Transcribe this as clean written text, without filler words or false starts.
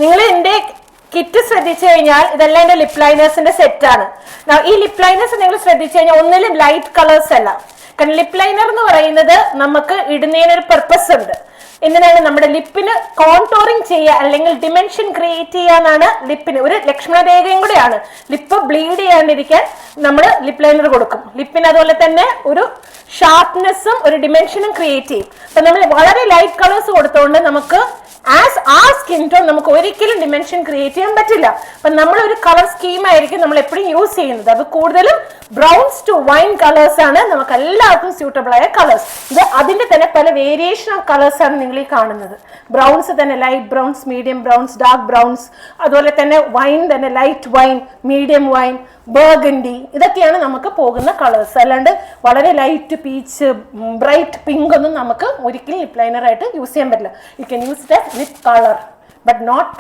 നിങ്ങൾ എൻ്റെ കിറ്റ് ശ്രദ്ധിച്ചു കഴിഞ്ഞാൽ ഇതെല്ലാം എൻ്റെ ലിപ് ലൈനേഴ്സിന്റെ സെറ്റാണ്. ഈ ലിപ് ലൈനേഴ്സ് നിങ്ങൾ ശ്രദ്ധിച്ചു കഴിഞ്ഞാൽ ഒന്നിലും ലൈറ്റ് കളേഴ്സ് അല്ല. കാരണം ലിപ് ലൈനർ എന്ന് പറയുന്നത് നമുക്ക് ഇടുന്നതിനൊരു പർപ്പസ് ഉണ്ട്. എന്തിനാണ്? നമ്മുടെ ലിപ്പിന് കോൺടോറിങ് ചെയ്യുക അല്ലെങ്കിൽ ഡിമെൻഷൻ ക്രിയേറ്റ് ചെയ്യാന്നാണ്. ലിപ്പിന് ഒരു ലക്ഷ്മണ രേഖയും കൂടെയാണ്. ലിപ്പ് ബ്ലീഡ് ചെയ്യാണ്ടിരിക്കാൻ നമ്മൾ ലിപ് ലൈനർ കൊടുക്കും. ലിപ്പിന് അതുപോലെ തന്നെ ഒരു ഷാർപ്നെസ്സും ഒരു ഡിമെൻഷനും ക്രിയേറ്റ് ചെയ്യും. അപ്പൊ നമ്മൾ വളരെ ലൈറ്റ് കളേഴ്സ് കൊടുത്തുകൊണ്ട് നമുക്ക് ആ സ്കിൻ ടോൺ നമുക്ക് ഒരിക്കലും ഡിമെൻഷൻ ക്രിയേറ്റ് ചെയ്യാൻ പറ്റില്ല. അപ്പൊ നമ്മൾ ഒരു കളർ സ്കീം ആയിരിക്കും നമ്മൾ എപ്പോഴും യൂസ് ചെയ്യുന്നത്. അത് കൂടുതലും ബ്രൗൺസ് ടു വൈൻ കളേഴ്സ് ആണ് നമുക്ക് എല്ലാവർക്കും സ്യൂട്ടബിൾ ആയ കളേഴ്സ്. ഇത് അതിന്റെ തന്നെ പല വേരിയേഷൻ ഓഫ് കളേഴ്സ് ആണ് നിങ്ങൾ ഈ കാണുന്നത്. ബ്രൗൺസ് തന്നെ light browns, medium browns, dark browns, അതുപോലെ തന്നെ വൈൻ തന്നെ light wine, medium wine, burgundy, ഇതൊക്കെയാണ് നമുക്ക് പോകുന്ന കളേഴ്സ്. അല്ലാണ്ട് വളരെ ലൈറ്റ് പീച്ച്, ബ്രൈറ്റ് പിങ്ക് ഒന്നും നമുക്ക് ഒരിക്കലും ലിപ് ലൈനർ ആയിട്ട് യൂസ് ചെയ്യാൻ പറ്റില്ല. You can use it as lip colour but not